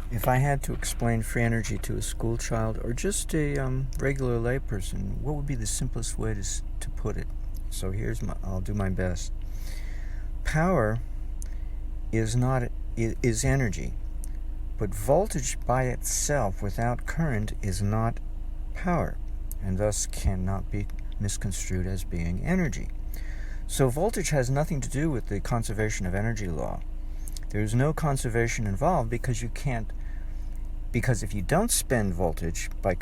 If I had to explain free energy to a school child or just a regular layperson, what would be the simplest way to put it? So I'll do my best. Power is energy, but voltage by itself without current is not power, and thus cannot be misconstrued as being energy. So voltage has nothing to do with the conservation of energy law. There's no conservation involved because if you don't spend voltage by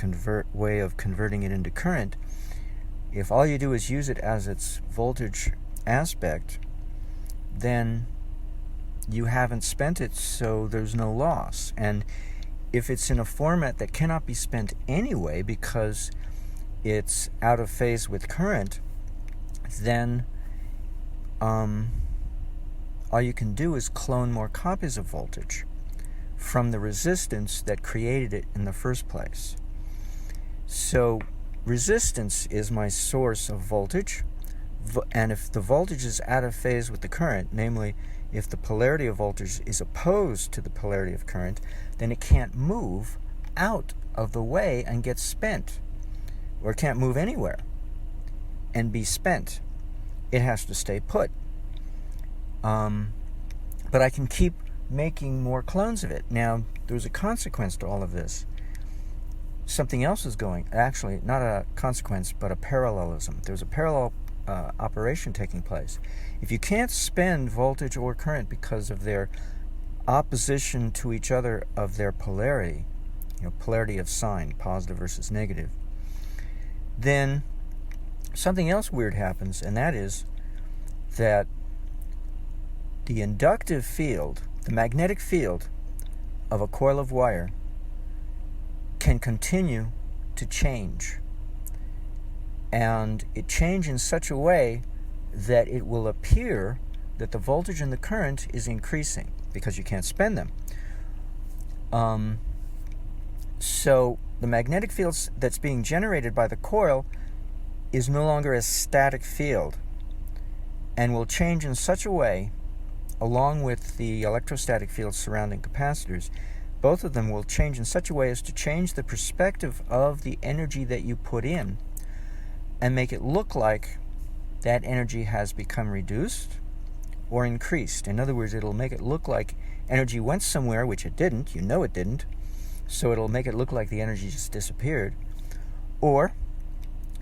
way of converting it into current, if all you do is use it as its voltage aspect, then you haven't spent it, so there's no loss. And if it's in a format that cannot be spent anyway because it's out of phase with current, then all you can do is clone more copies of voltage from the resistance that created it in the first place. So resistance is my source of voltage, and if the voltage is out of phase with the current, namely if the polarity of voltage is opposed to the polarity of current, then it can't move out of the way and get spent, or it can't move anywhere and be spent. It has to stay put. But I can keep making more clones of it. Now, there's a consequence to all of this. Something else is actually, not a consequence, but a parallelism. There's a parallel operation taking place. If you can't spend voltage or current because of their opposition to each other of their polarity, polarity of sign, positive versus negative, then something else weird happens, and that is that the inductive field, the magnetic field of a coil of wire, can continue to change. And it changes in such a way that it will appear that the voltage and the current is increasing because you can't spend them. So the magnetic field that's being generated by the coil is no longer a static field and will change in such a way, along with the electrostatic field surrounding capacitors, both of them will change in such a way as to change the perspective of the energy that you put in and make it look like that energy has become reduced or increased. In other words, it'll make it look like energy went somewhere, which it didn't. It didn't. So it'll make it look like the energy just disappeared. Or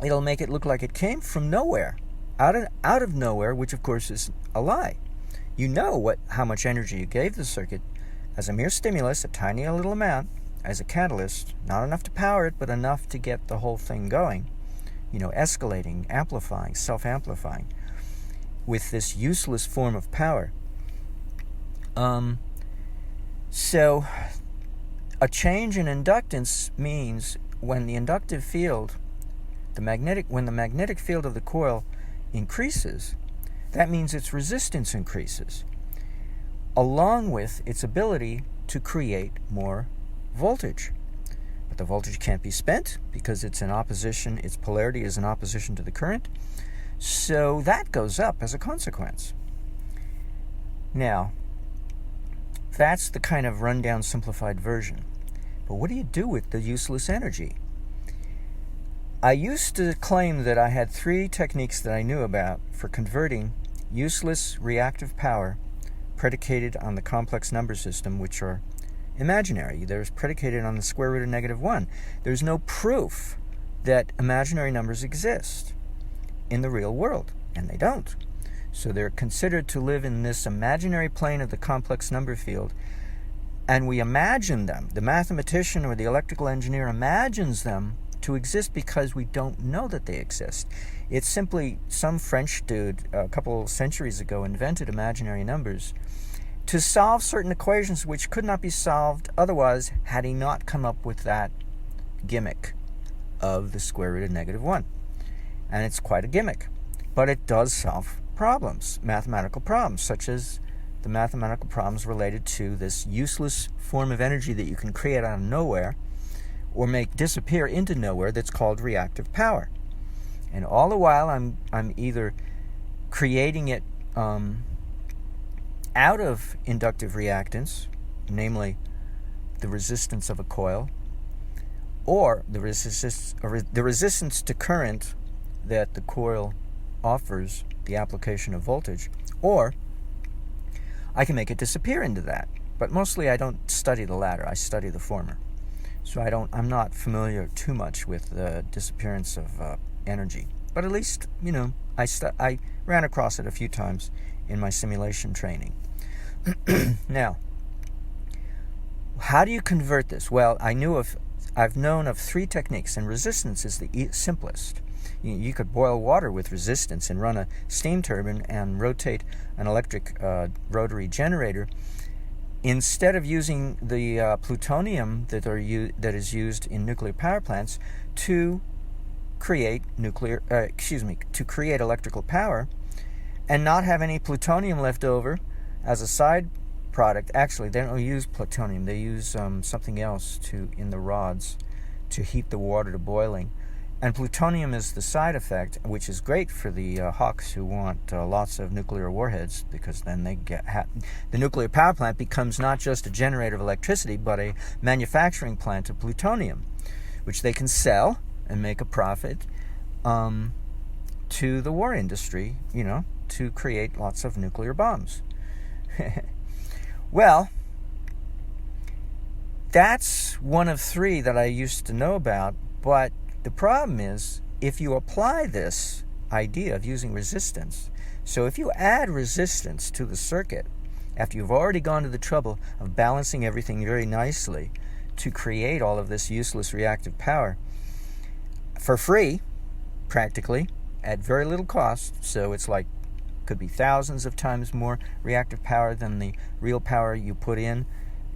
it'll make it look like it came from nowhere, out of nowhere, which of course is a lie. You know how much energy you gave the circuit as a mere stimulus, a tiny little amount, as a catalyst, not enough to power it, but enough to get the whole thing going, escalating, amplifying, self-amplifying with this useless form of power. So a change in inductance means when the inductive field, when the magnetic field of the coil increases, that means its resistance increases, along with its ability to create more voltage. But the voltage can't be spent because its polarity is in opposition to the current, so that goes up as a consequence. Now, that's the kind of rundown, simplified version. But what do you do with the useless energy? I used to claim that I had 3 techniques that I knew about for converting useless reactive power predicated on the complex number system, which are imaginary. They're predicated on the square root of -1. There's no proof that imaginary numbers exist in the real world, and they don't. So they're considered to live in this imaginary plane of the complex number field, and we imagine them. The mathematician or the electrical engineer imagines them to exist because we don't know that they exist. It's simply some French dude a couple centuries ago invented imaginary numbers to solve certain equations which could not be solved otherwise had he not come up with that gimmick of the square root of -1. And it's quite a gimmick, but it does solve problems, mathematical problems, such as the mathematical problems related to this useless form of energy that you can create out of nowhere or make disappear into nowhere, that's called reactive power. And all the while I'm either creating it out of inductive reactance, namely the resistance of a coil, or the resistance to current that the coil offers the application of voltage, or I can make it disappear into that. But mostly I don't study the latter, I study the former. So I'm not familiar too much with the disappearance of energy. But at least, I ran across it a few times in my simulation training. Now, how do you convert this? Well, I've known of 3 techniques, and resistance is the simplest. You could boil water with resistance and run a steam turbine and rotate an electric rotary generator instead of using the plutonium that is used in nuclear power plants to create electrical power, and not have any plutonium left over as a side product. Actually, they don't use plutonium. They use something else in the rods to heat the water to boiling. And plutonium is the side effect, which is great for the hawks who want lots of nuclear warheads, because then they the nuclear power plant becomes not just a generator of electricity, but a manufacturing plant of plutonium, which they can sell and make a profit to the war industry, to create lots of nuclear bombs. Well, that's one of 3 that I used to know about, but the problem is, if you apply this idea of using resistance, so if you add resistance to the circuit, after you've already gone to the trouble of balancing everything very nicely to create all of this useless reactive power for free, practically, at very little cost, so it's could be thousands of times more reactive power than the real power you put in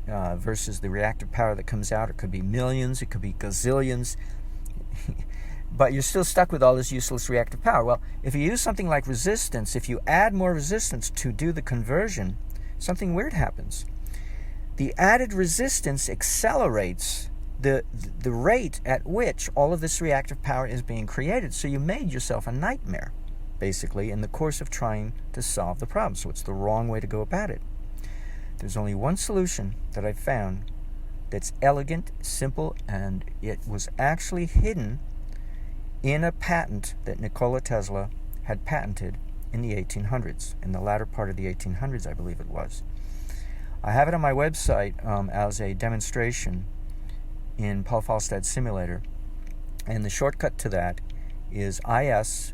versus the reactive power that comes out. It could be millions, it could be gazillions, but you're still stuck with all this useless reactive power. Well, if you use something like resistance, if you add more resistance to do the conversion, something weird happens. The added resistance accelerates the rate at which all of this reactive power is being created. So you made yourself a nightmare, basically, in the course of trying to solve the problem. So it's the wrong way to go about it. There's only one solution that I've found that's elegant, simple, and it was actually hidden in a patent that Nikola Tesla had patented in the 1800s, in the latter part of the 1800s, I believe it was. I have it on my website as a demonstration in Paul Falstad Simulator, and the shortcut to that is is.gd.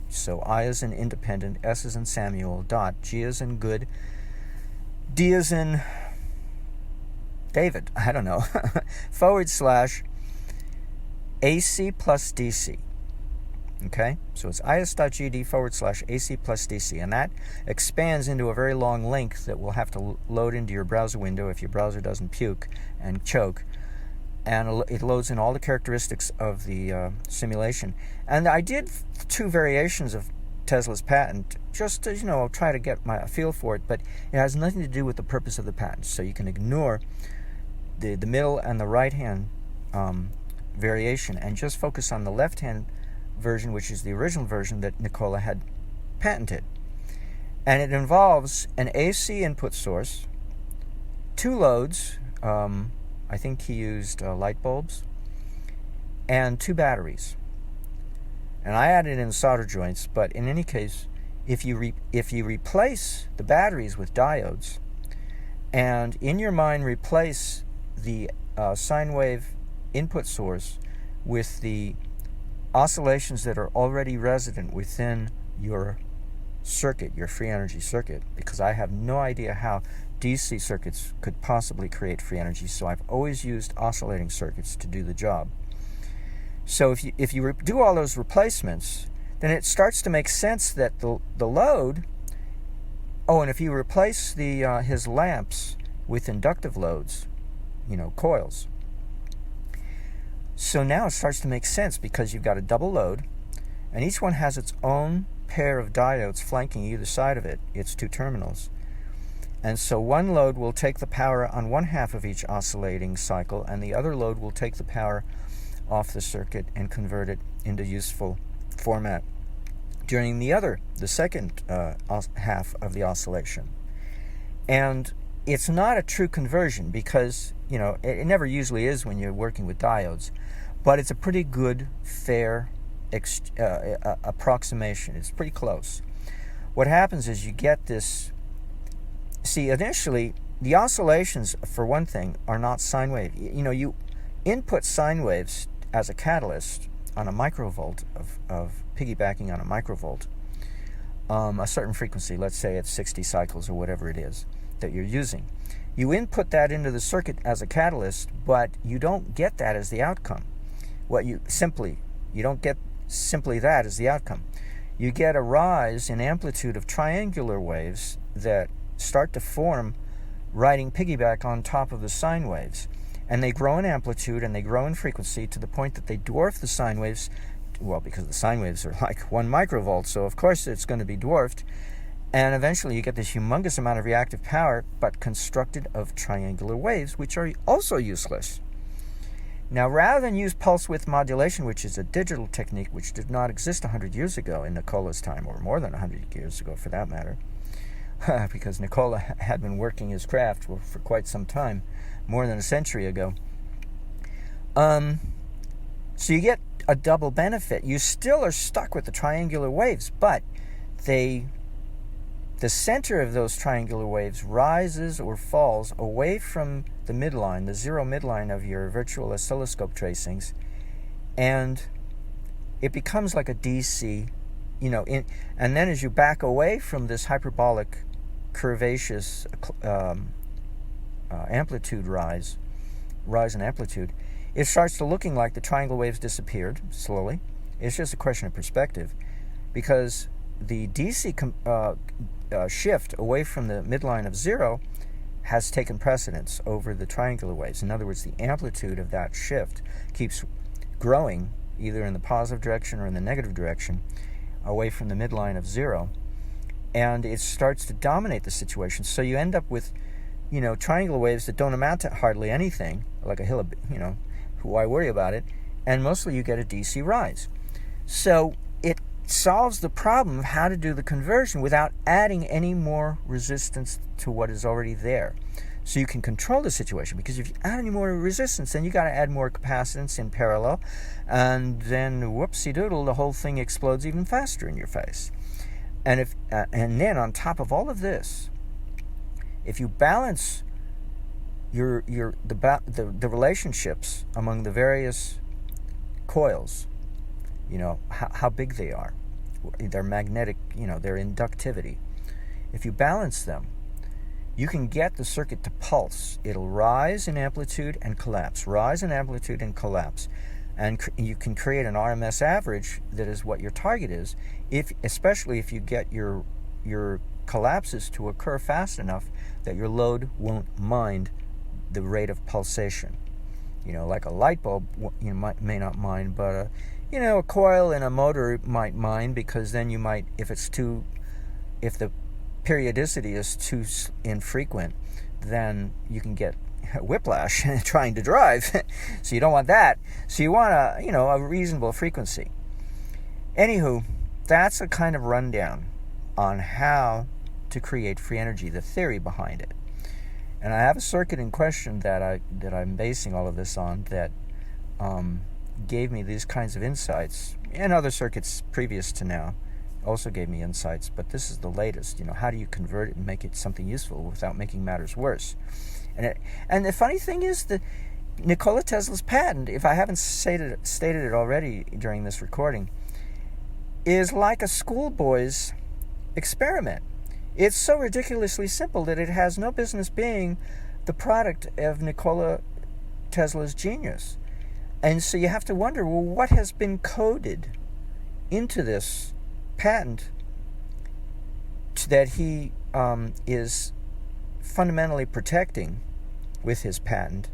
So I as in independent, S as in Samuel, G as in good, D as in David, I don't know, / AC plus DC. Okay, so it's is.gd / AC plus DC, and that expands into a very long link that will have to load into your browser window if your browser doesn't puke and choke, and it loads in all the characteristics of the simulation. And I did 2 variations of Tesla's patent just to try to get a feel for it, but it has nothing to do with the purpose of the patent, so you can ignore the middle and the right hand variation and just focus on the left hand version, which is the original version that Nikola had patented. And it involves an AC input source, 2 loads, I think he used light bulbs, and 2 batteries. And I added in solder joints, but in any case, if you replace the batteries with diodes, and in your mind replace the sine wave input source with the oscillations that are already resident within your circuit, your free energy circuit, because I have no idea how DC circuits could possibly create free energy, so I've always used oscillating circuits to do the job. So if you do all those replacements, then it starts to make sense that the load, and if you replace his lamps with inductive loads, coils, so now it starts to make sense because you've got a double load, and each one has its own pair of diodes flanking either side of it, its 2 terminals. And so one load will take the power on one half of each oscillating cycle, and the other load will take the power off the circuit and convert it into useful format during the second half of the oscillation. And it's not a true conversion because, it never usually is when you're working with diodes, but it's a pretty good, fair approximation. It's pretty close. What happens is you get this. See, initially, the oscillations, for one thing, are not sine wave. You input sine waves as a catalyst on a microvolt of piggybacking on a microvolt, a certain frequency, let's say it's 60 cycles or whatever it is that you're using. You input that into the circuit as a catalyst, but you don't get that as the outcome. You don't get simply that as the outcome. You get a rise in amplitude of triangular waves that start to form riding piggyback on top of the sine waves. And they grow in amplitude and they grow in frequency to the point that they dwarf the sine waves, because the sine waves are like 1 microvolt, so of course it's going to be dwarfed. And eventually you get this humongous amount of reactive power, but constructed of triangular waves, which are also useless. Now, rather than use pulse width modulation, which is a digital technique which did not exist 100 years ago in Nicola's time, or more than 100 years ago for that matter, because Nicola had been working his craft for quite some time, more than a century ago. So you get a double benefit. You still are stuck with the triangular waves, but the center of those triangular waves rises or falls away from the midline, the zero midline of your virtual oscilloscope tracings, and it becomes like a DC, and then as you back away from this hyperbolic curvaceous amplitude rise in amplitude, it starts to looking like the triangle waves disappeared slowly. It's just a question of perspective, because the DC shift away from the midline of zero has taken precedence over the triangular waves. In other words, the amplitude of that shift keeps growing either in the positive direction or in the negative direction away from the midline of zero, and it starts to dominate the situation. So you end up with triangular waves that don't amount to hardly anything, like a hill, why worry about it, and mostly you get a DC rise. So it solves the problem of how to do the conversion without adding any more resistance to what is already there. So you can control the situation, because if you add any more resistance, then you got to add more capacitance in parallel, and then whoopsie-doodle, the whole thing explodes even faster in your face. And then on top of all of this, if you balance the relationships among the various coils, how big they are, their magnetic, their inductivity. If you balance them, you can get the circuit to pulse. It'll rise in amplitude and collapse, rise in amplitude and collapse. And you can create an RMS average that is what your target is, especially if you get your collapses to occur fast enough that your load won't mind the rate of pulsation. Like a light bulb, may not mind, but a coil in a motor might mind, because then you might, if the periodicity is too infrequent, then you can get whiplash trying to drive. So you don't want that. So you want a reasonable frequency. Anywho, that's a kind of rundown on how to create free energy, the theory behind it. And I have a circuit in question that I'm basing all of this on that gave me these kinds of insights, and other circuits previous to now also gave me insights, but this is the latest. How do you convert it and make it something useful without making matters worse? And the funny thing is that Nikola Tesla's patent, if I haven't stated it already during this recording, is like a schoolboy's experiment. It's so ridiculously simple that it has no business being the product of Nikola Tesla's genius. And so you have to wonder, well, what has been coded into this patent that he is fundamentally protecting with his patent,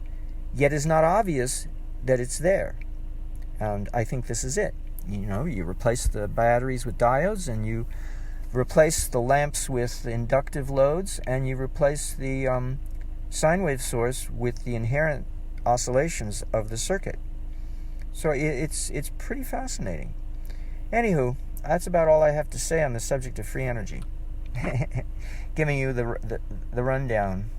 yet is not obvious that it's there. And I think this is it. You replace the batteries with diodes, and you replace the lamps with inductive loads, and you replace the sine wave source with the inherent oscillations of the circuit. So it's pretty fascinating. Anywho, that's about all I have to say on the subject of free energy. Giving you the rundown